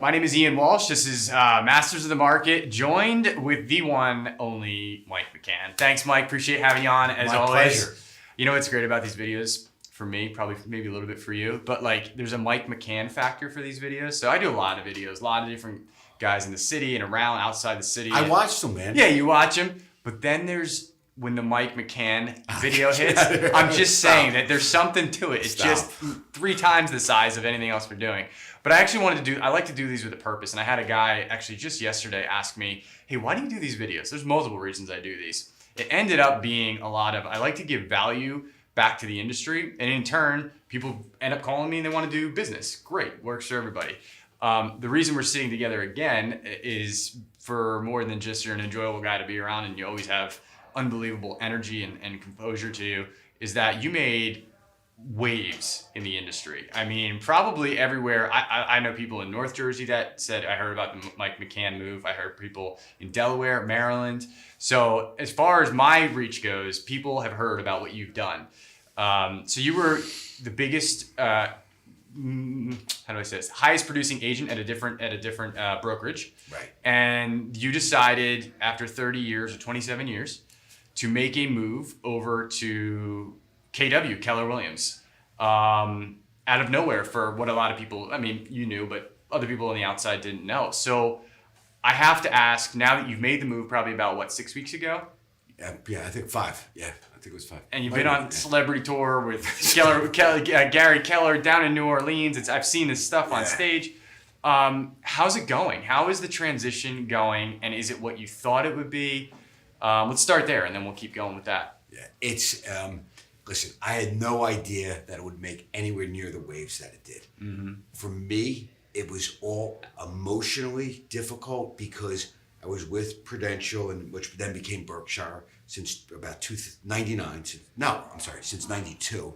My name is Ian Walsh. This is Masters of the Market, joined with the one, only Mike McCann. Thanks, Mike. Appreciate having you on, as always. Pleasure. You know what's great about these videos? For me, probably maybe a little bit for you, but like there's a Mike McCann factor for these videos. So I do a lot of videos, a lot of different guys in the city and around, outside the city. I watched them, man. Yeah, you watch them. But then there's when the Mike McCann video hits. I'm just saying that there's something to it. It's just 3 times the size of anything else we're doing. But I actually I like to do these with a purpose. And I had a guy actually just yesterday ask me, hey, why do you do these videos? There's multiple reasons I do these. It ended up being a lot of, I like to give value back to the industry. And in turn, people end up calling me and they want to do business. Great, works for everybody. The reason we're sitting together again is for more than just you're an enjoyable guy to be around and you always have unbelievable energy and composure to you, is that you made waves in the industry. I mean, probably everywhere. I know people in North Jersey that said, I heard about the Mike McCann move. I heard people in Delaware, Maryland. So as far as my reach goes, people have heard about what you've done. So you were the biggest, how do I say this? Highest producing agent at a different brokerage. Right. And you decided after 30 years or 27 years to make a move over to KW, Keller Williams, out of nowhere for what a lot of people, I mean, you knew, but other people on the outside didn't know. So I have to ask, now that you've made the move probably about, 6 weeks ago? Yeah, I think 5. Yeah, I think it was 5. And you've been on celebrity tour with Gary Keller down in New Orleans. I've seen this stuff on stage. How's it going? How is the transition going? And is it what you thought it would be? Let's start there, and then we'll keep going with that. Yeah, it's... Listen, I had no idea that it would make anywhere near the waves that it did. Mm-hmm. For me, it was all emotionally difficult because I was with Prudential, and which then became Berkshire since about 99. Since 92.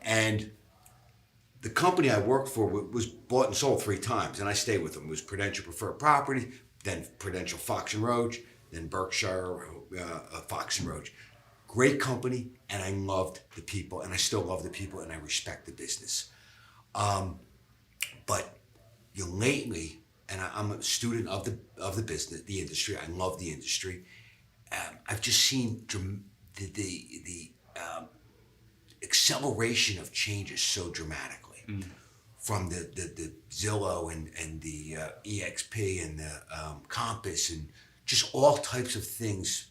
And the company I worked for was bought and sold 3 times, and I stayed with them. It was Prudential Preferred Property, then Prudential Fox and Roach, then Berkshire Fox and Roach. Great company, and I loved the people, and I still love the people, and I respect the business. But lately, and I'm a student of the business, the industry. I love the industry. I've just seen the acceleration of changes so dramatically, from the Zillow and the EXP and the Compass and just all types of things.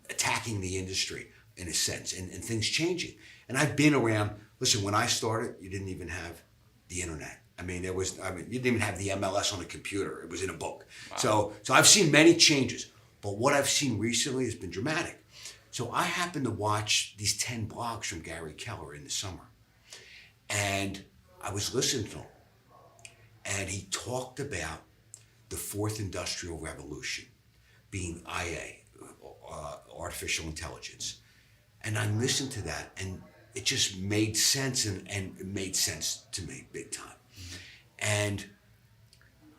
Attacking the industry in a sense, and things changing. And I've been around. Listen, when I started, you didn't even have the internet. You didn't even have the MLS on a computer. It was in a book. Wow. So I've seen many changes, but what I've seen recently has been dramatic. So I happened to watch these 10 blogs from Gary Keller in the summer, and I was listening to him, and he talked about the 4th Industrial Revolution being IA. Artificial intelligence. And I listened to that, and it just made sense, and it made sense to me big time. Mm-hmm. And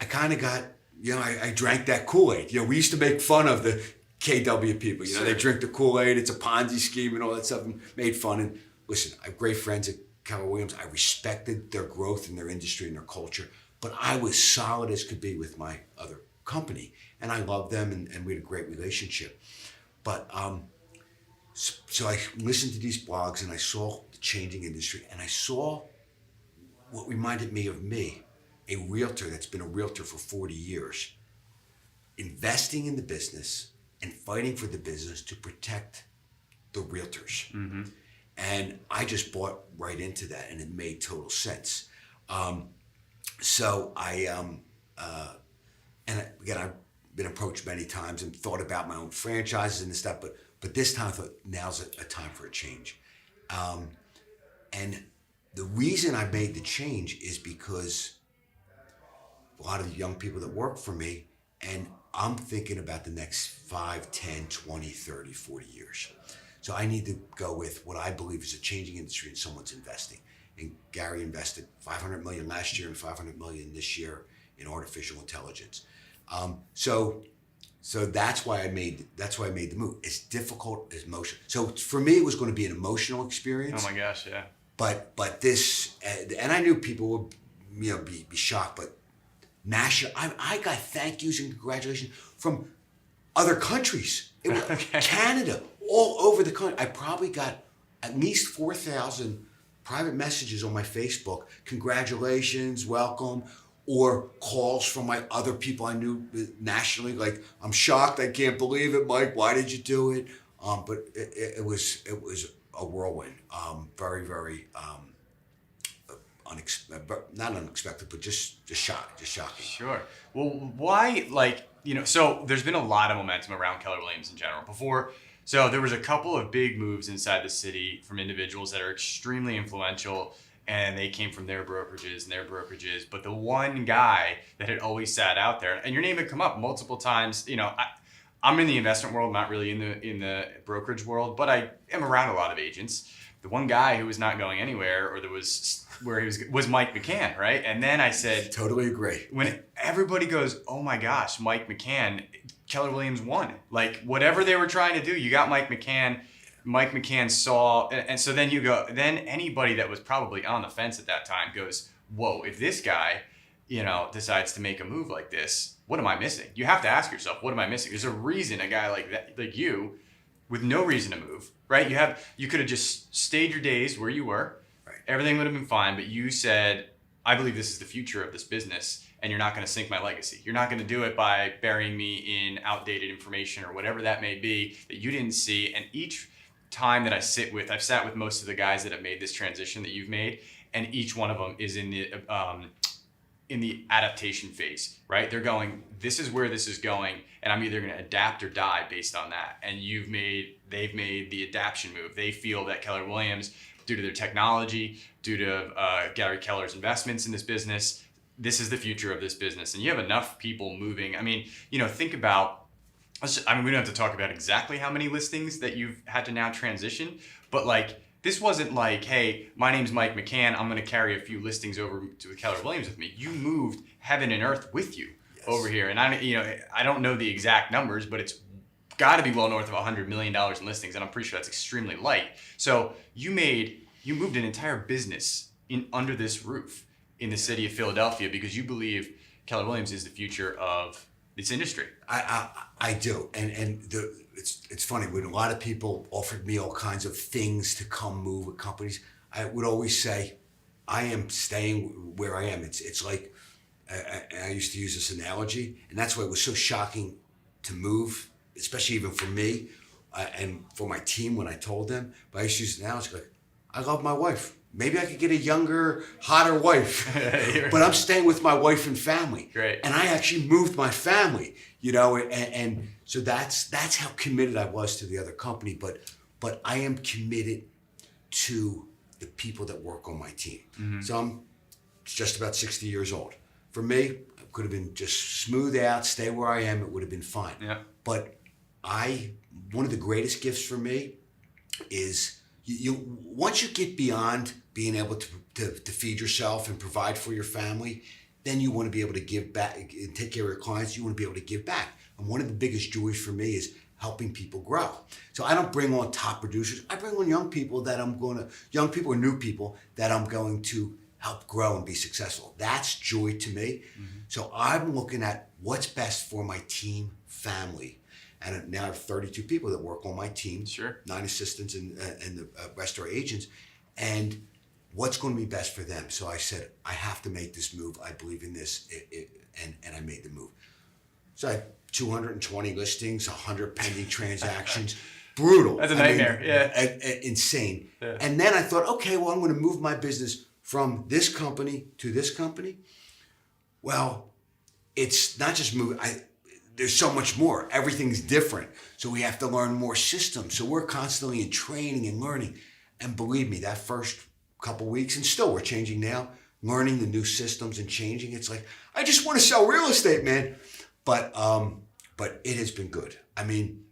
I kind of got, I drank that Kool-Aid. We used to make fun of the KW people. They drink the Kool-Aid, it's a Ponzi scheme and all that stuff, and made fun. And listen, I have great friends at Keller Williams. I respected their growth in their industry and their culture, but I was solid as could be with my other company. And I loved them, and we had a great relationship. But so I listened to these blogs, and I saw the changing industry, and I saw what reminded me of me, a realtor that's been a realtor for 40 years, investing in the business and fighting for the business to protect the realtors. Mm-hmm. And I just bought right into that, and it made total sense. So I've been approached many times and thought about my own franchises and stuff, but this time I thought now's a time for a change. And the reason I made the change is because a lot of the young people that work for me, and I'm thinking about the next 5, 10, 20, 30, 40 years. So I need to go with what I believe is a changing industry and someone's investing. And Gary invested $500 million last year and $500 million this year in artificial intelligence. So that's why I made the move. It's difficult as motion. So for me, it was going to be an emotional experience. Oh my gosh, yeah. But this, and I knew people would, be shocked. But national. I got thank yous and congratulations from other countries. It was Canada, all over the country. I probably got at least 4,000 private messages on my Facebook. Congratulations, welcome. Or calls from my other people I knew nationally, like, I'm shocked, I can't believe it, Mike. Why did you do it? But it was a whirlwind. Very, very not unexpected, but just shocking. Sure. Well, why, like, so there's been a lot of momentum around Keller Williams in general. So there was a couple of big moves inside the city from individuals that are extremely influential, and they came from their brokerages. But the one guy that had always sat out there, and your name had come up multiple times. I'm in the investment world, not really in the brokerage world, but I am around a lot of agents. The one guy who was not going anywhere, or where he was Mike McCann, right? And then I said, totally agree. When everybody goes, oh my gosh, Mike McCann, Keller Williams won. Like, whatever they were trying to do, you got Mike McCann. Mike McCann saw, and so then then anybody that was probably on the fence at that time goes, whoa, if this guy, decides to make a move like this, what am I missing? You have to ask yourself, what am I missing? There's a reason a guy like that, like you, with no reason to move, right? You could have just stayed your days where you were. Right. Everything would have been fine, but you said, I believe this is the future of this business, and you're not going to sink my legacy. You're not going to do it by burying me in outdated information or whatever that may be that you didn't see. And each time that I've sat with most of the guys that have made this transition that you've made, and each one of them is in the adaptation phase, right? They're going, this is where this is going, and I'm either going to adapt or die based on that. And they've made the adaptation move. They feel that Keller Williams, due to their technology, due to Gary Keller's investments in this business, this is the future of this business. And you have enough people moving. I mean, think about, we don't have to talk about exactly how many listings that you've had to now transition, but like, this wasn't like, hey, my name's Mike McCann, I'm going to carry a few listings over to Keller Williams with me. You moved heaven and earth with you over here. And I don't know the exact numbers, but it's got to be well north of $100 million in listings, and I'm pretty sure that's extremely light. So you moved an entire business under this roof in the city of Philadelphia because you believe Keller Williams is the future of this industry. I do, and it's funny when a lot of people offered me all kinds of things to come move with companies. I would always say, I am staying where I am. It's like I used to use this analogy, and that's why it was so shocking to move, especially even for me and for my team when I told them. But I used to use the analogy like, I love my wife. Maybe I could get a younger, hotter wife, but I'm staying with my wife and family. Great. And I actually moved my family, and so that's how committed I was to the other company. But I am committed to the people that work on my team. Mm-hmm. So I'm just about 60 years old. For me, I could have been just smooth out, stay where I am. It would have been fine. Yeah. But one of the greatest gifts for me is you once you get beyond being able to feed yourself and provide for your family, then you want to be able to give back and take care of your clients. You want to be able to give back. And one of the biggest joys for me is helping people grow. So I don't bring on top producers. I bring on young people or new people that I'm going to help grow and be successful. That's joy to me. Mm-hmm. So I'm looking at what's best for my team, family. And now I have 32 people that work on my team. Sure. 9 assistants and the rest are agents. And what's going to be best for them? So I said, I have to make this move. I believe in this. And I made the move. So I have 220 listings, 100 pending transactions. Brutal. That's a nightmare. Insane. Yeah. And then I thought, okay, well, I'm going to move my business from this company to this company. Well, it's not just moving. There's so much more. Everything's different. So we have to learn more systems. So we're constantly in training and learning. And believe me, that first couple weeks, and still we're changing now, learning the new systems and changing. It's like, I just want to sell real estate, man. But it has been good. I mean,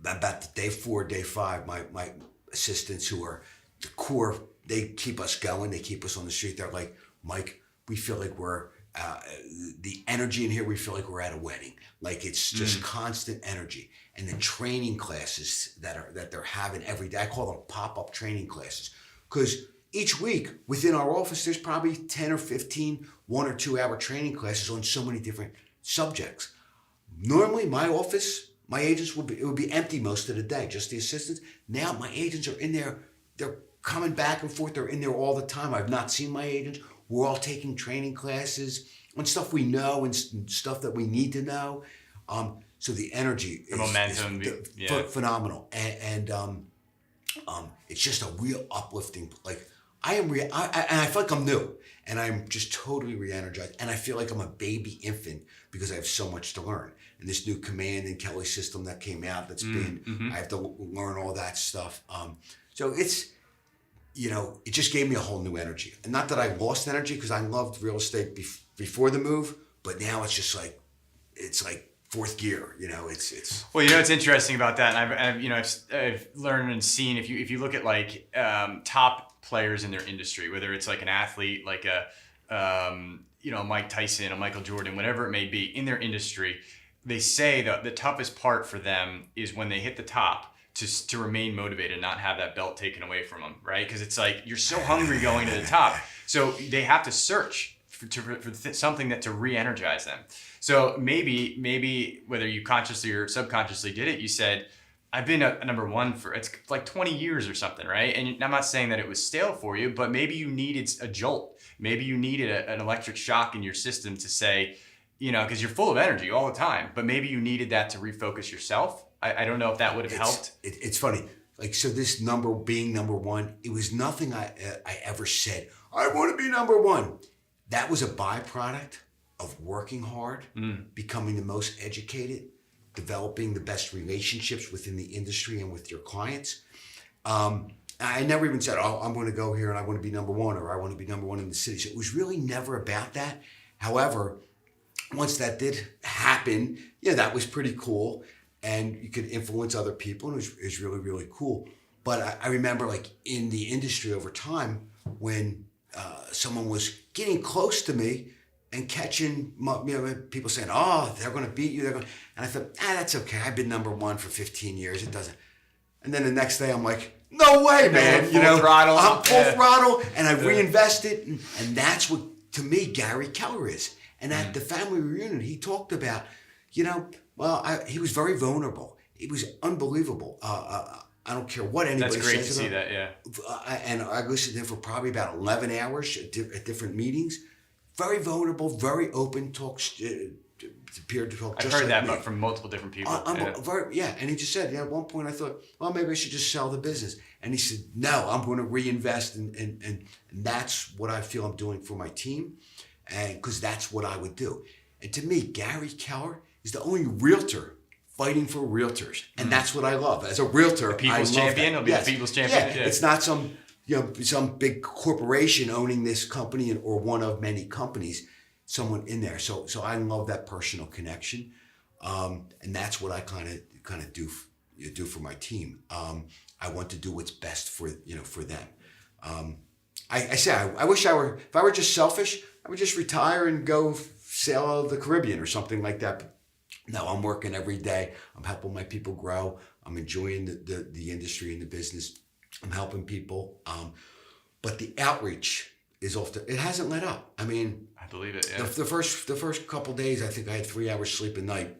about day 4, day 5, my assistants who are the core, they keep us going. They keep us on the street. They're like, Mike, we feel like we're, the energy in here, we feel like we're at a wedding. Like it's just constant energy. And the training classes that they're having every day, I call them pop-up training classes, because each week within our office, there's probably 10 or 15 1 or 2 hour training classes on so many different subjects. Normally, my office, my agents would be empty most of the day, just the assistants. Now my agents are in there. They're coming back and forth. They're in there all the time. I've not seen my agents. We're all taking training classes on stuff we know and stuff that we need to know. So the energy the momentum, phenomenal, and it's just a real uplifting. Like and I feel like I'm new, and I'm just totally re-energized, and I feel like I'm a baby infant because I have so much to learn. And this new Command and Kelly system that came out, that's I have to learn all that stuff. So it's, it just gave me a whole new energy. And not that I lost energy, because I loved real estate before the move, but now it's just like, it's like fourth gear, it's. Well, it's interesting about that. And I've learned and seen, if you look at like top players in their industry, whether it's like an athlete, like Mike Tyson, a Michael Jordan, whatever it may be in their industry, they say that the toughest part for them is when they hit the top to remain motivated and not have that belt taken away from them, right? Because it's like you're so hungry going to the top. So they have to search for something that to re-energize them. So maybe whether you consciously or subconsciously did it, you said, I've been a number one for, it's like 20 years or something, right? And I'm not saying that it was stale for you, but maybe you needed a jolt. Maybe you needed an electric shock in your system to say, because you're full of energy all the time, but maybe you needed that to refocus yourself. I don't know if that would have helped. It's funny. Like, so this being number one, it was nothing I ever said, I want to be number one. That was a byproduct of working hard, becoming the most educated, developing the best relationships within the industry and with your clients. I never even said, I'm going to go here and I want to be number one, or I want to be number one in the city. So it was really never about that. However, once that did happen, that was pretty cool. And you could influence other people, and it was really, really cool. But I remember, like, in the industry over time, when someone was getting close to me and catching, people saying, they're going to beat you. And I thought, that's okay. I've been number one for 15 years. It doesn't. And then the next day I'm like, no way, man. Full throttle. I'm full throttle, and I reinvested. And that's what, to me, Gary Keller is. And at the family reunion, he talked about, he was very vulnerable. It was unbelievable. I don't care what anybody says. That's great to see that, yeah. And I listened to him for probably about 11 hours at different meetings. Very vulnerable, very open, appeared to talk. I've heard that, but from multiple different people. And he just said, at one point I thought, well, maybe I should just sell the business. And he said, no, I'm going to reinvest, and that's what I feel I'm doing for my team, and because that's what I would do. And to me, Gary Keller is the only realtor fighting for realtors, and that's what I love. As a realtor, the people's champion. He'll be the people's champion. Yeah, it's not some big corporation owning this company or one of many companies. Someone in there. So I love that personal connection, and that's what I kind of do for my team. I want to do what's best for them. I wish if I were just selfish, I would just retire and go sail the Caribbean or something like that. But no, I'm working every day. I'm helping my people grow. I'm enjoying the industry and the business. I'm helping people. But the outreach is it hasn't let up. I mean, I believe it. Yeah. The first couple days, I think I had 3 hours sleep a night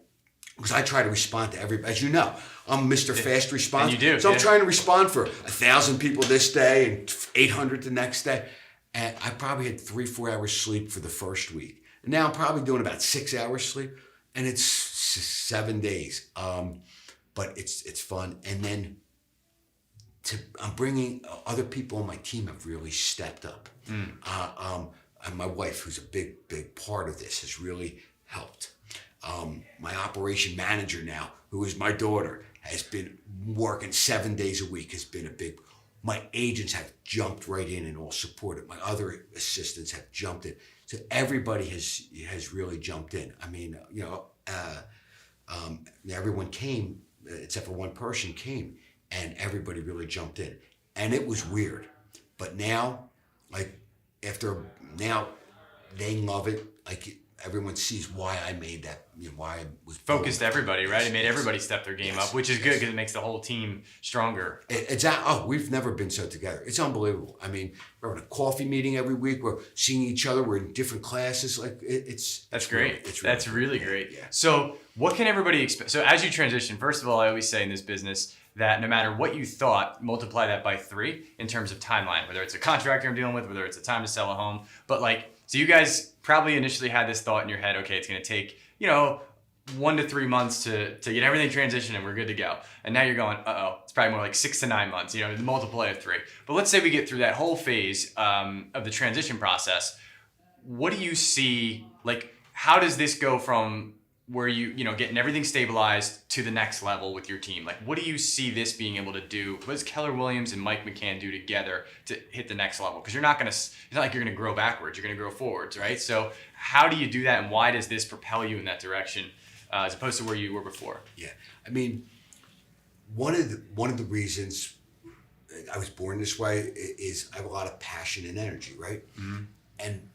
because I try to respond to everybody. As you know, I'm Mr. Fast Response. And you do. So I'm trying to respond for 1,000 people this day and 800 the next day. And I probably had 3-4 hours sleep for the first week. And now I'm probably doing about 6 hours sleep, and it's 7 days. But it's fun. And then I'm bringing other people on my team have really stepped up. And my wife, who's a big part of this, has really helped. My operation manager now, who is my daughter, has been working 7 days a week, has been my agents have jumped right in and all supported. My other assistants have jumped in. So everybody has really jumped in. I mean, everyone came, except for one person came, and everybody really jumped in. And it was weird. But now, they love it. Like, everyone sees why I made that, why I was focused everybody, right? It made everybody step their game up, which is good because it makes the whole team stronger. We've never been so together. It's unbelievable. I mean, we're having a coffee meeting every week. We're seeing each other. We're in different classes. That's great. That's really great. Yeah. So what can everybody expect? So as you transition, first of all, I always say in this business that no matter what you thought, multiply that by 3 in terms of timeline, whether it's a contractor I'm dealing with, whether it's a time to sell a home. But so you guys probably initially had this thought in your head, okay, it's going to take, 1 to 3 months to get everything transitioned and we're good to go. And now you're going, it's probably more like 6 to 9 months, the multiply of 3. But let's say we get through that whole phase of the transition process. What do you see, how does this go from where getting everything stabilized to the next level with your team? What do you see this being able to do? What does Keller Williams and Mike McCann do together to hit the next level? Because it's not like you're going to grow backwards, you're going to grow forwards, right? So how do you do that, and why does this propel you in that direction as opposed to where you were before? Yeah, I mean, one of the reasons I was born this way is I have a lot of passion and energy, right? Mm-hmm. And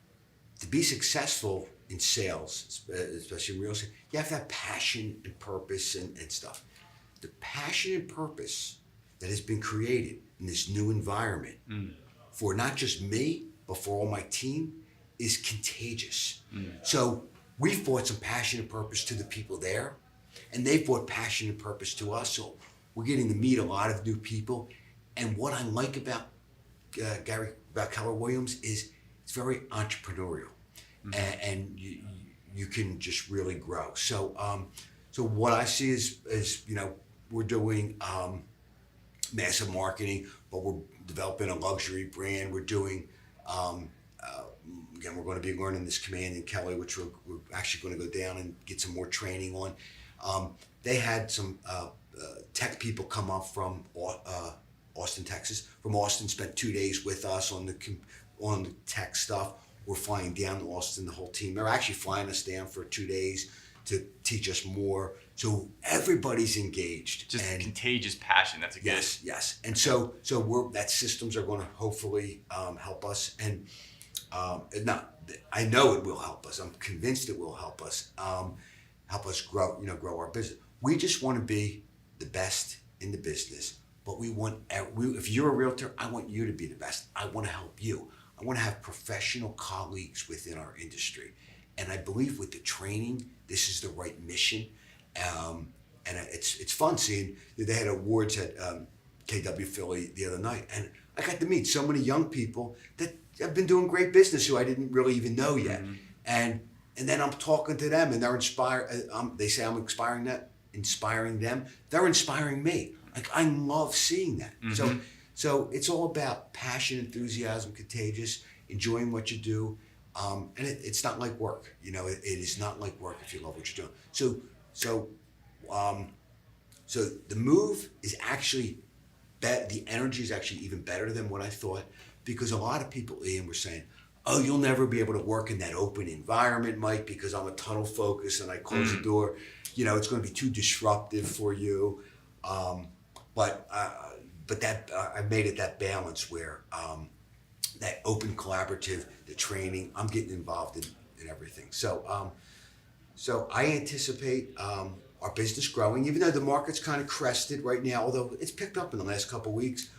to be successful in sales, especially in real estate, you have to have passion and purpose and stuff. The passion and purpose that has been created in this new environment for not just me, but for all my team is contagious. So we brought some passion and purpose to the people there, and they brought passion and purpose to us. So we're getting to meet a lot of new people. And what I like about about Keller Williams is it's very entrepreneurial. And you can just really grow. So what I see is we're doing massive marketing, but we're developing a luxury brand. We're doing again, we're going to be learning this Command in Kelly, which we're actually going to go down and get some more training on. They had some tech people come up from Austin, Texas. From Austin, spent 2 days with us on the tech stuff. We're flying down to Austin, the whole team. They're actually flying us down for 2 days to teach us more. So everybody's engaged. Just contagious passion. That's a good. Yes. And so that systems are going to hopefully help us. And I know it will help us. I'm convinced it will help us grow our business. We just want to be the best in the business. But if you're a realtor, I want you to be the best. I want to help you. I want to have professional colleagues within our industry. And I believe with the training, this is the right mission. And it's fun seeing, they had awards at KW Philly the other night. And I got to meet so many young people that have been doing great business who I didn't really even know yet. Mm-hmm. And then I'm talking to them and they're inspired. They say I'm inspiring them. They're inspiring me. I love seeing that. Mm-hmm. So it's all about passion, enthusiasm, contagious, enjoying what you do. And it's not like work. It is not like work if you love what you're doing. So the move is actually, the energy is actually even better than what I thought, because a lot of people, Ian, were saying, oh, you'll never be able to work in that open environment, Mike, because I'm a tunnel focus and I close the door. It's going to be too disruptive for you. But that I made it that balance where that open collaborative, the training, I'm getting involved in everything. So I anticipate our business growing, even though the market's kind of crested right now, although it's picked up in the last couple of weeks.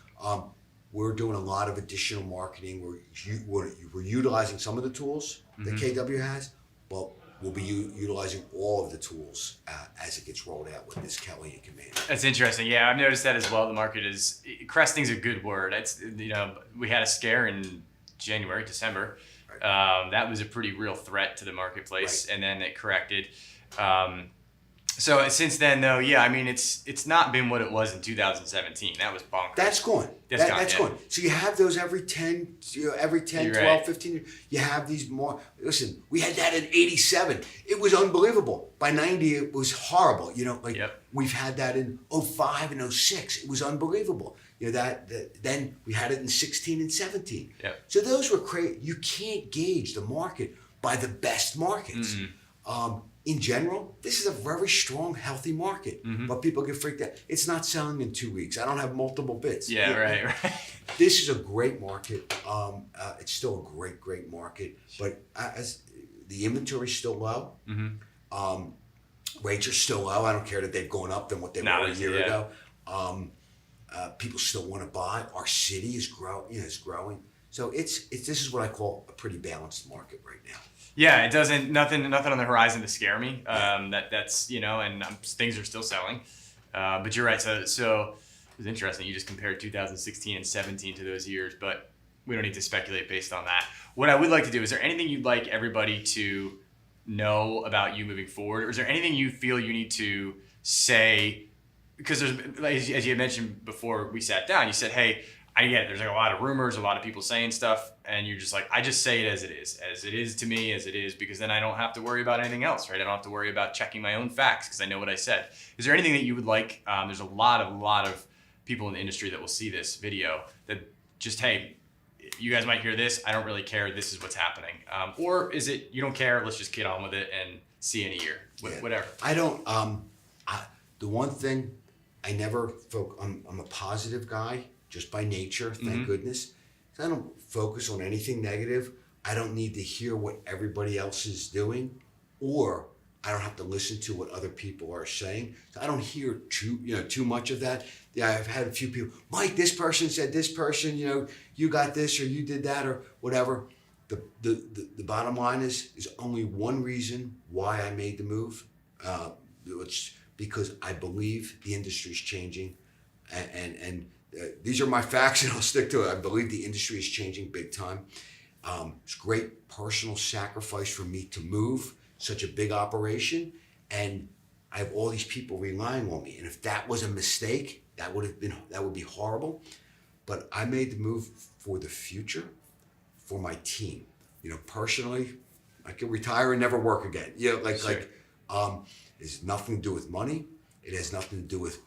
We're doing a lot of additional marketing. We're utilizing some of the tools that KW has, but we'll be utilizing all of the tools as it gets rolled out with this Kelly and Command. That's interesting. Yeah, I've noticed that as well. The market is, cresting's a good word. It's, we had a scare in January, December. Right. That was a pretty real threat to the marketplace, right. And then it corrected. So since then, though, yeah, I mean, it's not been what it was in 2017. That was bonkers. That's gone. That's gone. So you have those every 10, 12, right. 15 years. You have these more. Listen, we had that in 87. It was unbelievable. By 90, it was horrible. Yep. We've had that in 05 and 06. It was unbelievable. Then we had it in 16 and 17. Yep. So those were crazy. You can't gauge the market by the best markets. Mm-hmm. In general, this is a very strong, healthy market, but people get freaked out. It's not selling in 2 weeks. I don't have multiple bids. Yeah, right. This is a great market. It's still a great market, but the inventory's still low. Rates are still low. I don't care that they've gone up than what they were a year ago. People still want to buy. Our city is growing. So it's this is what I call a pretty balanced market right now. Yeah, it doesn't nothing on the horizon to scare me. That's and things are still selling. But you're right. So it was interesting. You just compared 2016 and 17 to those years, but we don't need to speculate based on that. What I would like to do, is there anything you'd like everybody to know about you moving forward? Or is there anything you feel you need to say? Because there's, as you had mentioned before we sat down, you said, hey, I get it. There's like a lot of rumors, a lot of people saying stuff, and you're just like, I just say it as it is to me, as it is, because then I don't have to worry about anything else, right? I don't have to worry about checking my own facts because I know what I said. Is there anything that you would like? There's a lot of people in the industry that will see this video that just, hey, you guys might hear this. I don't really care. This is what's happening. Or is it you don't care? Let's just get on with it and see in a year. Whatever. I don't. The one thing I never I'm a positive guy just by nature. Thank goodness. I don't focus on anything negative. I don't need to hear what everybody else is doing, or I don't have to listen to what other people are saying. So I don't hear too much of that. Yeah, I've had a few people, Mike, this person said this person, you got this or you did that or whatever. The bottom line is only one reason why I made the move. It's because I believe the industry's changing, and these are my facts, and I'll stick to it. I believe the industry is changing big time. It's great personal sacrifice for me to move such a big operation, and I have all these people relying on me. And if that was a mistake, that would be horrible. But I made the move for the future, for my team. Personally, I could retire and never work again. It has nothing to do with money. It has nothing to do with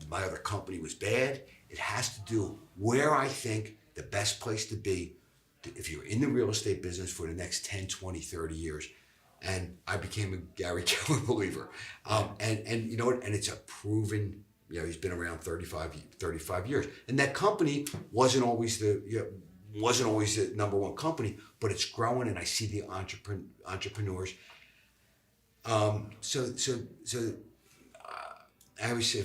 my other company was bad. It has to do where I think the best place to be if you're in the real estate business for the next 10, 20, 30 years. And I became a Gary Keller believer. And you know what? And it's a proven, he's been around 35 years. And that company wasn't always the number one company, but it's growing, and I see the entrepreneurs. I always say,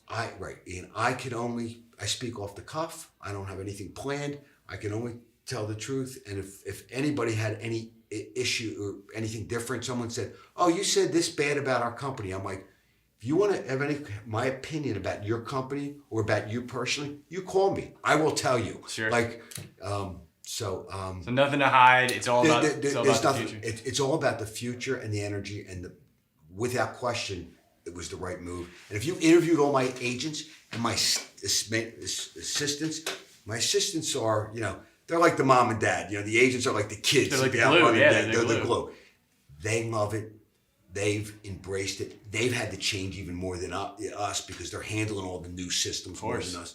I speak off the cuff. I don't have anything planned. I can only tell the truth. And if anybody had any issue or anything different, someone said, oh, you said this bad about our company. I'm like, if you want to have my opinion about your company or about you personally, you call me. I will tell you. Sure. So nothing to hide. It's all about the future. It's all about the future and the energy, and without question, it was the right move. And if you interviewed all my agents and my assistants, my assistants are, they're like the mom and dad. The agents are like the kids. They're like the glue. They're the glue. They love it. They've embraced it. They've had to change even more than us because they're handling all the new systems more than us.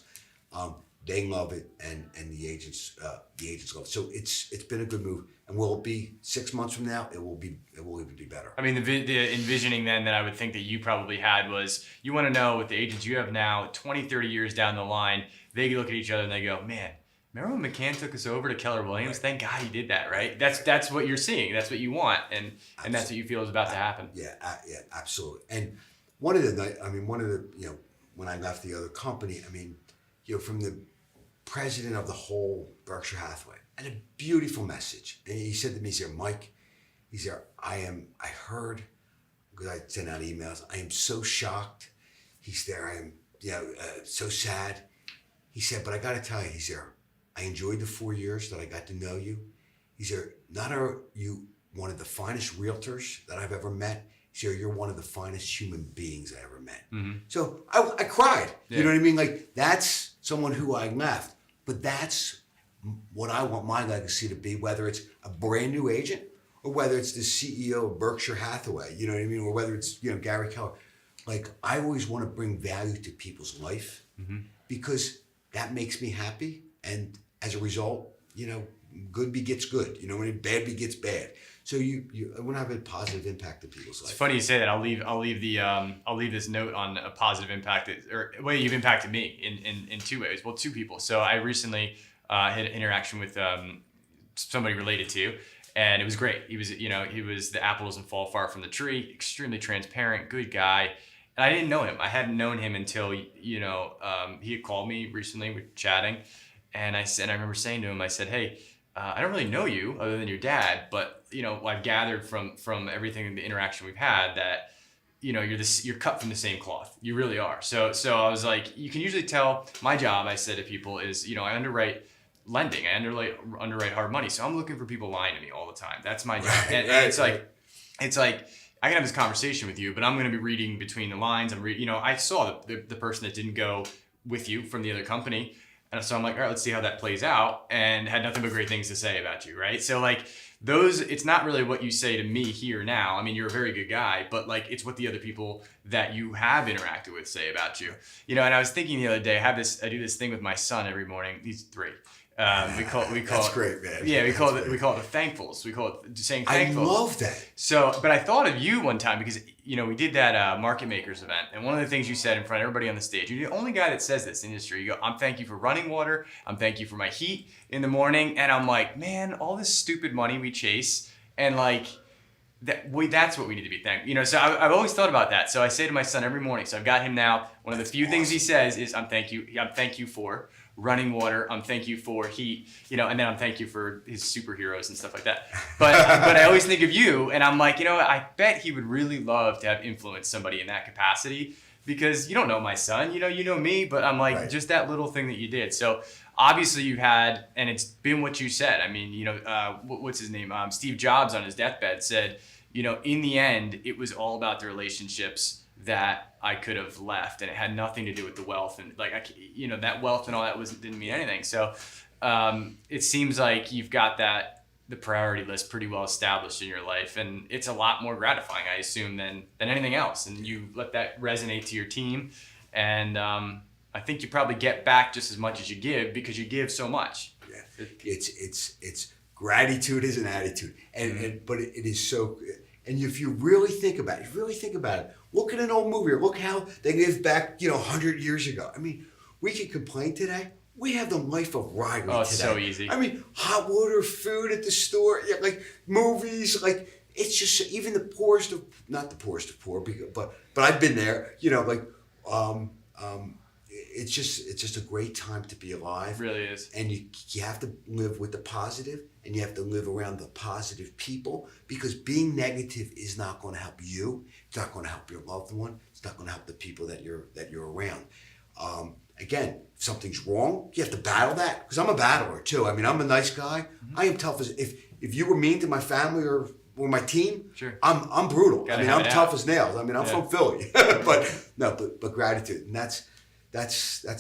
They love it, and the agents love it. So it's been a good move. And will it be 6 months from now? It will even be better. I mean, the envisioning then that I would think that you probably had was, you want to know with the agents you have now, 20, 30 years down the line, they look at each other and they go, man, remember when McCann took us over to Keller Williams? Right. Thank God he did that, right? That's what you're seeing. That's what you want, and that's what you feel is about to happen. Yeah, absolutely. And one of the when I left the other company, from the president of the whole Berkshire Hathaway, and a beautiful message. And he said to me, he said, Mike, I heard, because I sent out emails, I am so shocked. He's there, I am so sad. He said, but I got to tell you, he's there. I enjoyed the 4 years that I got to know you. He's there. Not are you one of the finest realtors that I've ever met. He's there. You're one of the finest human beings I ever met. Mm-hmm. So I cried. Yeah. You know what I mean? Like, that's someone who I left. But that's what I want my legacy to be, whether it's a brand new agent or whether it's the CEO of Berkshire Hathaway, you know what I mean? Or whether it's, Gary Keller. Like, I always want to bring value to people's life because that makes me happy. And as a result, good begets good. Bad begets bad. So you want to have a positive impact to people's life. It's funny you say that. I'll leave this note on a positive impact, or way you've impacted me in two ways. Well, two people. So I recently had an interaction with somebody related to. And it was great. He was, the apple doesn't fall far from the tree, extremely transparent, good guy. And I didn't know him. I hadn't known him until, he had called me recently, we were chatting. And I remember saying to him, I said, hey, I don't really know you other than your dad, but, I've gathered from everything, the interaction we've had that, you're cut from the same cloth. You really are. So I was like, you can usually tell my job, I said to people is, I underwrite lending. I underwrite hard money. So I'm looking for people lying to me all the time. That's my job. And it's like, I can have this conversation with you, but I'm going to be reading between the lines. I saw the person that didn't go with you from the other company. And so I'm like, all right, let's see how that plays out. And had nothing but great things to say about you. Right. So like it's not really what you say to me here now. I mean, you're a very good guy, but like, it's what the other people that you have interacted with say about you, and I was thinking the other day, I do this thing with my son every morning. He's 3. We call That's great, man. Yeah, we call it the thankfuls. We call it saying thankful. I love that. So, but I thought of you one time because we did that Market Makers event, and one of the things you said in front of everybody on the stage, you're the only guy that says this in the industry. You go, "I'm thank you for running water. I'm thank you for my heat in the morning," and I'm like, man, all this stupid money we chase, and like that's what we need to be thankful. So I've always thought about that. So I say to my son every morning. So I've got him now. One of the few things he says is, "I'm thank you for running water. I'm thank you for heat," and then I'm thank you for his superheroes and stuff like that. But I always think of you, and I'm like, I bet he would really love to have influenced somebody in that capacity, because you don't know my son, you know me, but I'm like, just that little thing that you did. So obviously you had, and it's been what you said. I mean, what's his name? Steve Jobs on his deathbed said, in the end, it was all about the relationships that I could have left, and it had nothing to do with the wealth, and like that wealth and all that didn't mean anything. So it seems like you've got the priority list pretty well established in your life, and it's a lot more gratifying, I assume, than anything else. And you let that resonate to your team, and I think you probably get back just as much as you give, because you give so much. Yeah, it's gratitude is an attitude, but it is so. And if you really think about it, look at an old movie, or look how they lived back, 100 years ago. I mean, we can complain today. We have the life of Riley today. It's so easy. I mean, hot water, food at the store, like movies, like it's just even the poorest of, not the poorest of poor, but I've been there. It's just a great time to be alive. It really is. And you have to live with the positive, and you have to live around the positive people, because being negative is not going to help you. It's not going to help your loved one. It's not going to help the people that you're around. Again, if something's wrong, you have to battle that, because I'm a battler too. I mean, I'm a nice guy. Mm-hmm. I am tough as if you were mean to my family or my team, sure. I'm brutal. Gotta I'm tough as nails. I mean, I'm from Philly, but gratitude, and that's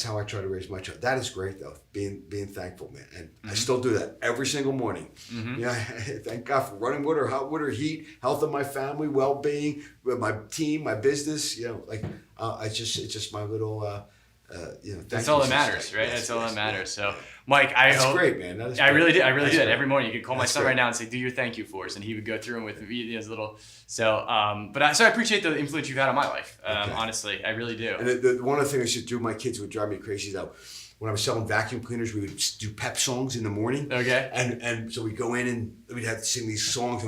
how I try to raise my child. That is great though, being thankful, man. And I still do that every single morning. Mm-hmm. Thank God for running water, hot water, heat, health of my family, well-being, my team, my business. It's just my little. That's all that matters, right? That's all that matters. So, Mike, that's great, man. I really do that every morning. You could call my son right now and say, "Do your thank you for us," and he would go through them with his little. So, I appreciate the influence you've had on my life. Honestly, I really do. And one of the things I should do, my kids would drive me crazy though. When I was selling vacuum cleaners, we would do pep songs in the morning. Okay. And so we'd go in and we'd have to sing these songs,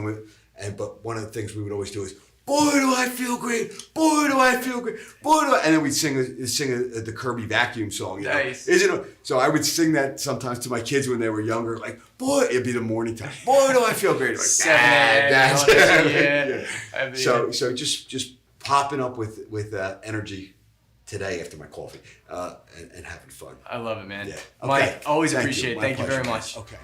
but one of the things we would always do is, "Boy, do I feel great! Boy, do I feel great! Boy, do I..." And then we'd sing the Kirby vacuum song. Nice. So I would sing that sometimes to my kids when they were younger. Like, boy, it'd be the morning time. Boy, do I feel great! Like, 7 a.m. Yeah. So just popping up with energy today after my coffee and having fun. I love it, man. Yeah. Okay. Mike, always appreciate it. Thank you very much. Okay.